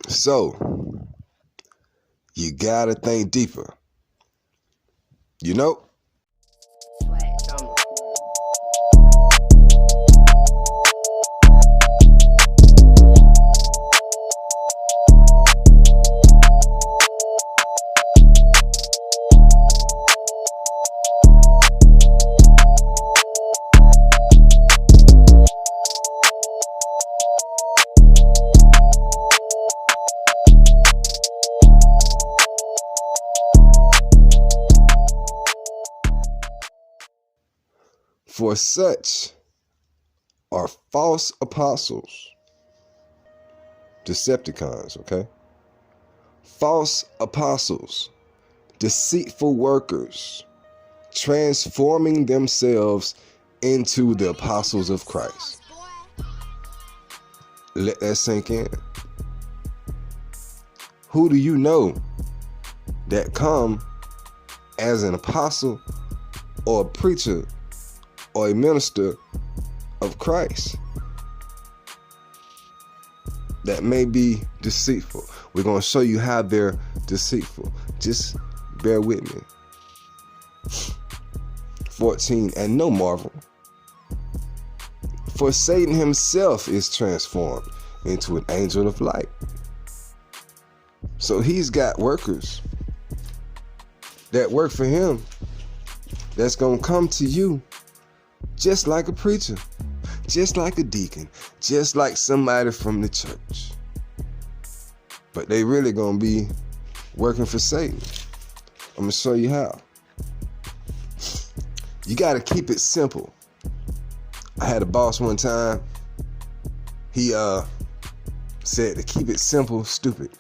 So, you gotta think deeper. You know? For such are false apostles, DECEPTICONs, okay? False apostles, deceitful workers, transforming themselves into the apostles of Christ. Let that sink in. Who do you know that come as an apostle or a preacher or a minister of Christ that may be deceitful? We're going to show you how they're deceitful. Just bear with me. 14, and no marvel, for Satan himself is transformed into an angel of light. So he's got workers that work for him that's going to come to you just like a preacher, just like a deacon, just like somebody from the church. But they really gonna be working for Satan. I'm gonna show you how. You gotta keep it simple. I had a boss one time. He said to keep it simple, stupid.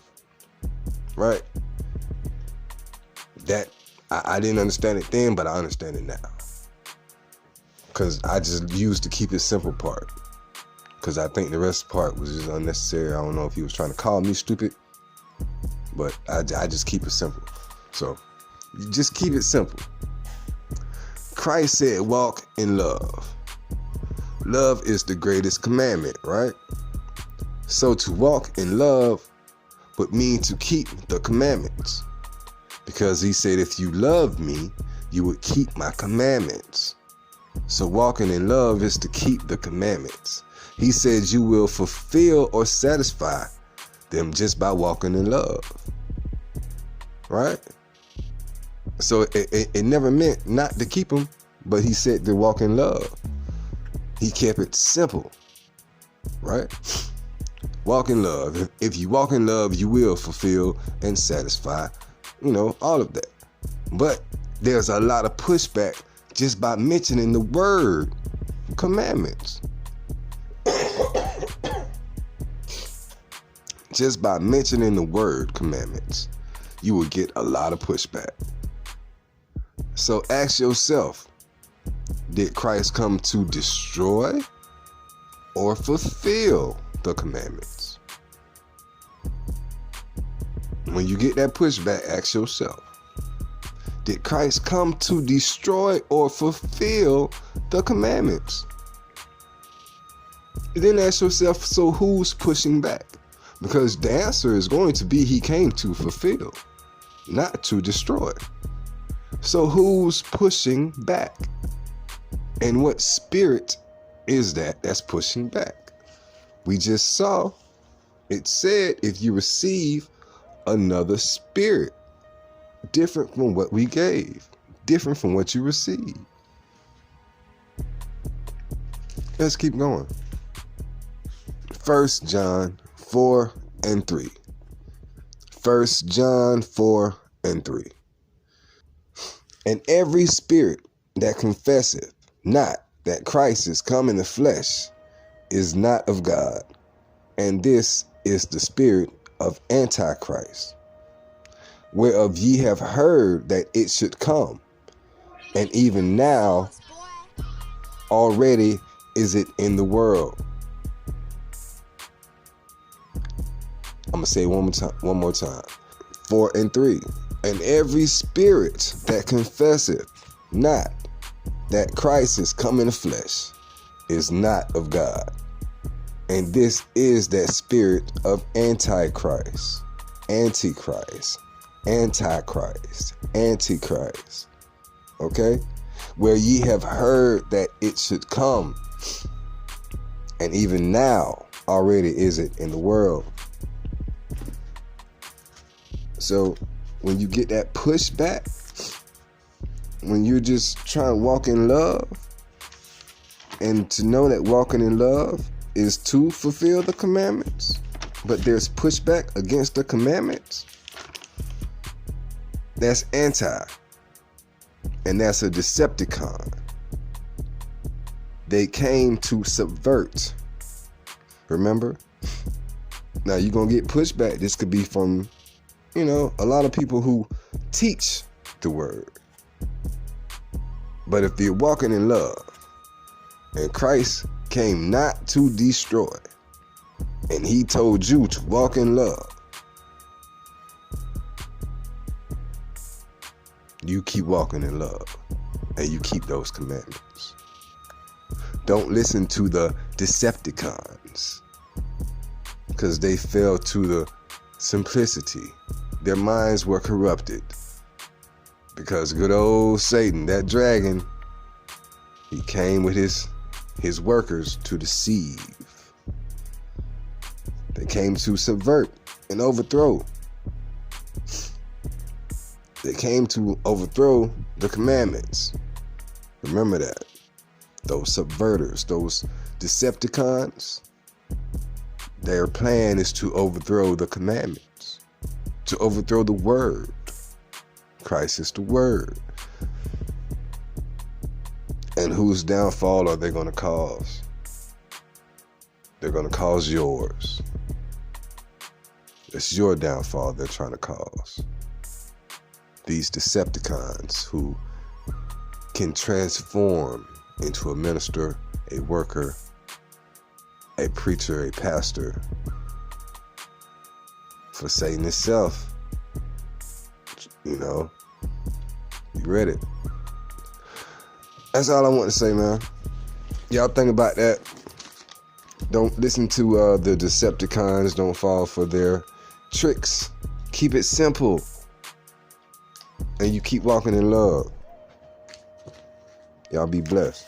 Right? That I didn't understand it then, but I understand it now. Because I just used to keep it simple part. Because I think the rest of the part was just unnecessary. I don't know if he was trying to call me stupid. But I just keep it simple. So, you just keep it simple. Christ said, walk in love. Love is the greatest commandment, right? So to walk in love would mean to keep the commandments. Because he said, if you love me, you would keep my commandments. So walking in love is to keep the commandments. He said you will fulfill or satisfy them just by walking in love. Right? So it never meant not to keep them, but he said to walk in love. He kept it simple. Right? Walk in love. If you walk in love, you will fulfill and satisfy, all of that. But there's a lot of pushback just by mentioning the word commandments. Just by mentioning the word commandments, you will get a lot of pushback. So ask yourself, did Christ come to destroy or fulfill the commandments? When you get that pushback, ask yourself, did Christ come to destroy or fulfill the commandments? And then ask yourself, so who's pushing back? Because the answer is going to be he came to fulfill, not to destroy. So who's pushing back? And what spirit is that's pushing back? We just saw it said if you receive another spirit, different from what we gave, different from what you received. Let's keep going. 1 John 4 and 3. 1 John 4 and 3. And every spirit that confesseth not that Christ is come in the flesh is not of God. And this is the spirit of Antichrist, whereof ye have heard that it should come, and even now already is it in the world. I'm going to say one more time. 4 and 3. And every spirit that confesseth not that Christ is come in the flesh is not of God. And this is that spirit of Antichrist. Okay? Where ye have heard that it should come, and even now already is it in the world. So when you get that pushback, when you're just trying to walk in love, and to know that walking in love is to fulfill the commandments, but there's pushback against the commandments, that's anti. And that's a Decepticon. They came to subvert. Remember? Now you're going to get pushback. This could be from, a lot of people who teach the word. But if you're walking in love, and Christ came not to destroy, and he told you to walk in love, you keep walking in love, and you keep those commandments. Don't listen to the Decepticons, because they fell to the simplicity. Their minds were corrupted, because good old Satan, that dragon, he came with his workers to deceive. They came to subvert and overthrow. They came to overthrow the commandments. Remember that. Those subverters, those Decepticons, their plan is to overthrow the commandments, to overthrow the word. Christ is the word. And whose downfall are they going to cause? They're going to cause yours. It's your downfall they're trying to cause. These Decepticons who can transform into a minister, a worker, a preacher, a pastor for Satan itself. You read it. That's all I want to say, man. Y'all think about that. Don't listen to the Decepticons. Don't fall for their tricks. Keep it simple. And you keep walking in love. Y'all be blessed.